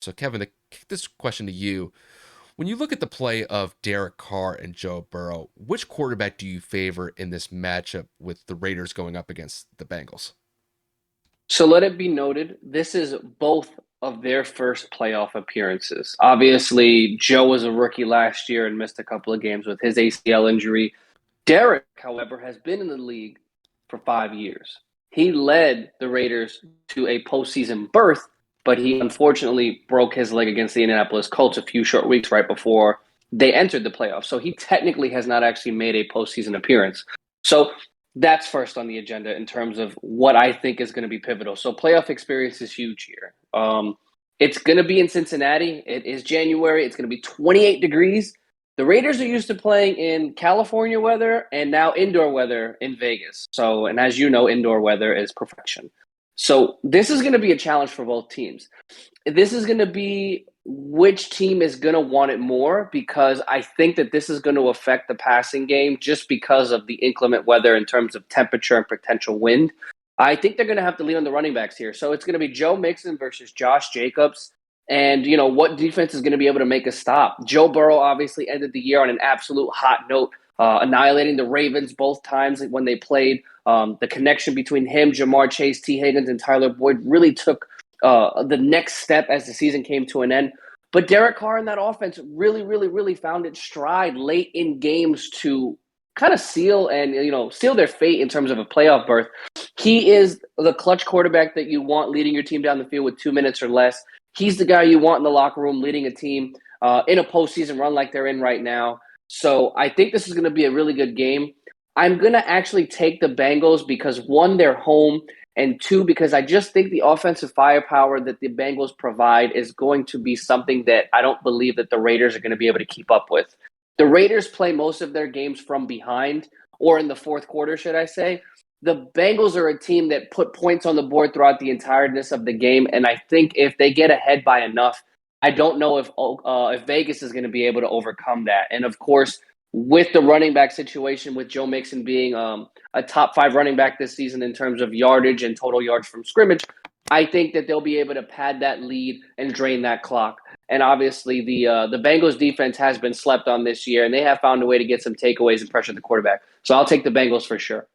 So, Kevin, to kick this question to you, when you look at the play of Derek Carr and Joe Burrow, which quarterback do you favor in this matchup with the Raiders going up against the Bengals? So let it be noted, this is both of their first playoff appearances. Obviously, Joe was a rookie last year and missed a couple of games with his ACL injury. Derek, however, has been in the league for 5 years. He led the Raiders to a postseason berth, but he unfortunately broke his leg against the Indianapolis Colts a few short weeks right before they entered the playoffs. So he technically has not actually made a postseason appearance. So that's first on the agenda in terms of what I think is going to be pivotal. So playoff experience is huge here. It's going to be in Cincinnati. It is January. It's going to be 28 degrees. The Raiders are used to playing in California weather and now indoor weather in Vegas. So, and as you know, indoor weather is perfection. So this is going to be a challenge for both teams. This is going to be which team is going to want it more because I think that this is going to affect the passing game just because of the inclement weather in terms of temperature and potential wind. I think they're going to have to lean on the running backs here. So it's going to be Joe Mixon versus Josh Jacobs. And, you know, what defense is going to be able to make a stop? Joe Burrow obviously ended the year on an absolute hot note, annihilating the Ravens both times when they played. The connection between him, Jamar Chase, T. Higgins, and Tyler Boyd really took the next step as the season came to an end. But Derek Carr in that offense really found its stride late in games to kind of seal their fate in terms of a playoff berth. He is the clutch quarterback that you want leading your team down the field with 2 minutes or less. He's the guy you want in the locker room leading a team in a postseason run like they're in right now. So I think this is going to be a really good game. I'm going to actually take the Bengals because, one, they're home, and two, because I just think the offensive firepower that the Bengals provide is going to be something that I don't believe that the Raiders are going to be able to keep up with. The Raiders play most of their games from behind, or in the fourth quarter, should I say. The Bengals are a team that put points on the board throughout the entireness of the game, and I think if they get ahead by enough, I don't know if Vegas is going to be able to overcome that. And of course, with the running back situation, with Joe Mixon being a top five running back this season in terms of yardage and total yards from scrimmage, I think that they'll be able to pad that lead and drain that clock. And obviously, the Bengals defense has been slept on this year, and they have found a way to get some takeaways and pressure the quarterback. So I'll take the Bengals for sure.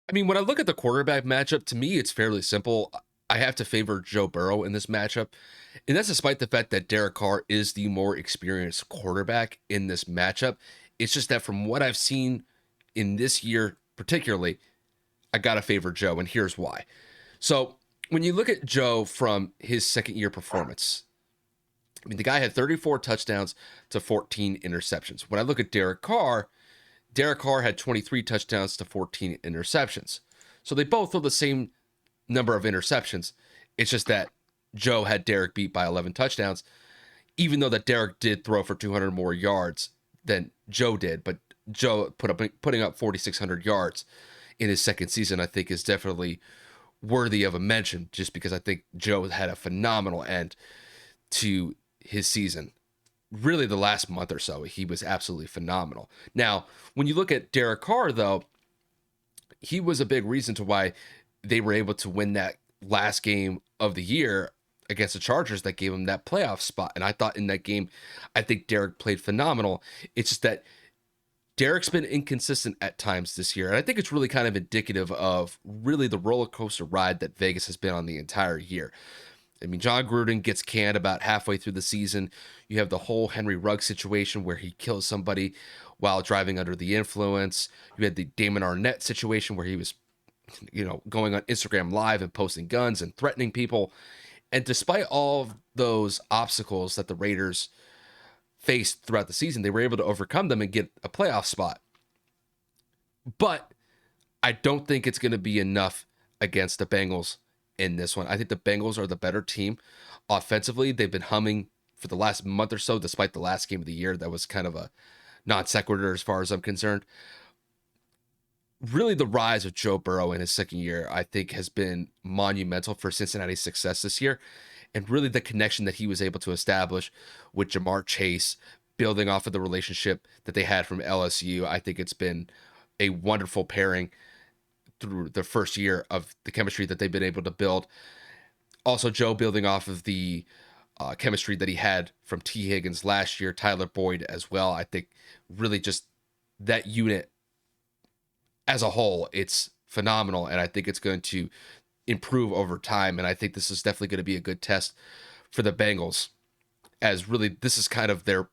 I mean, when I look at the quarterback matchup, to me, it's fairly simple. I have to favor Joe Burrow in this matchup. And that's despite the fact that Derek Carr is the more experienced quarterback in this matchup. It's just that from what I've seen in this year, particularly, I got to favor Joe. And here's why. So when you look at Joe from his second year performance, I mean, the guy had 34 touchdowns to 14 interceptions. When I look at Derek Carr had 23 touchdowns to 14 interceptions. So they both throw the same number of interceptions. It's just that Joe had Derek beat by 11 touchdowns, even though that Derek did throw for 200 more yards than Joe did. But Joe putting up 4,600 yards in his second season, I think, is definitely worthy of a mention, just because I think Joe had a phenomenal end to his season. Really, the last month or so, he was absolutely phenomenal. Now, when you look at Derek Carr, though, he was a big reason to why they were able to win that last game of the year against the Chargers that gave him that playoff spot. And I thought in that game, I think Derek played phenomenal. It's just that Derek's been inconsistent at times this year. And I think it's really kind of indicative of really the roller coaster ride that Vegas has been on the entire year. I mean, John Gruden gets canned about halfway through the season. You have the whole Henry Ruggs situation where he kills somebody while driving under the influence. You had the Damon Arnett situation where he was, going on Instagram Live and posting guns and threatening people. And despite all of those obstacles that the Raiders faced throughout the season, they were able to overcome them and get a playoff spot. But I don't think it's going to be enough against the Bengals in this one. I think the Bengals are the better team offensively. They've been humming for the last month or so, despite the last game of the year. That was kind of a non sequitur as far as I'm concerned. Really, the rise of Joe Burrow in his second year, I think, has been monumental for Cincinnati's success this year. And really the connection that he was able to establish with Jamar Chase, building off of the relationship that they had from LSU. I think it's been a wonderful pairing through the first year of the chemistry that they've been able to build. Also, Joe building off of the chemistry that he had from T. Higgins last year, Tyler Boyd as well. I think really just that unit as a whole, it's phenomenal, and I think it's going to improve over time. And I think this is definitely going to be a good test for the Bengals, as really this is kind of their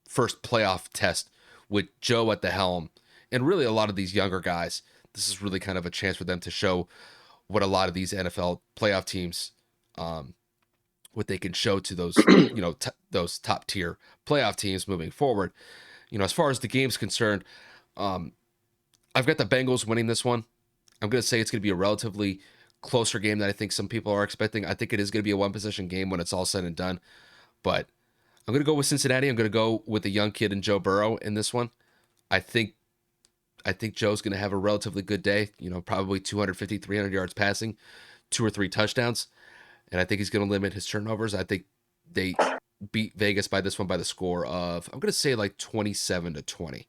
first playoff test with Joe at the helm, and really a lot of these younger guys. This is really kind of a chance for them to show what a lot of these NFL playoff teams, what they can show to those those top tier playoff teams moving forward. As far as the game's concerned, um, I've got the Bengals winning this one. I'm going to say it's going to be a relatively closer game than I think some people are expecting. I think it is going to be a one possession game when it's all said and done. But I'm going to go with Cincinnati. I'm going to go with the young kid and Joe Burrow in this one. I think I think Joe's going to have a relatively good day. Probably 250, 300 yards passing, 2 or 3 touchdowns, and I think he's going to limit his turnovers. I think they beat Vegas by this one by the score of, I'm going to say, like 27-20.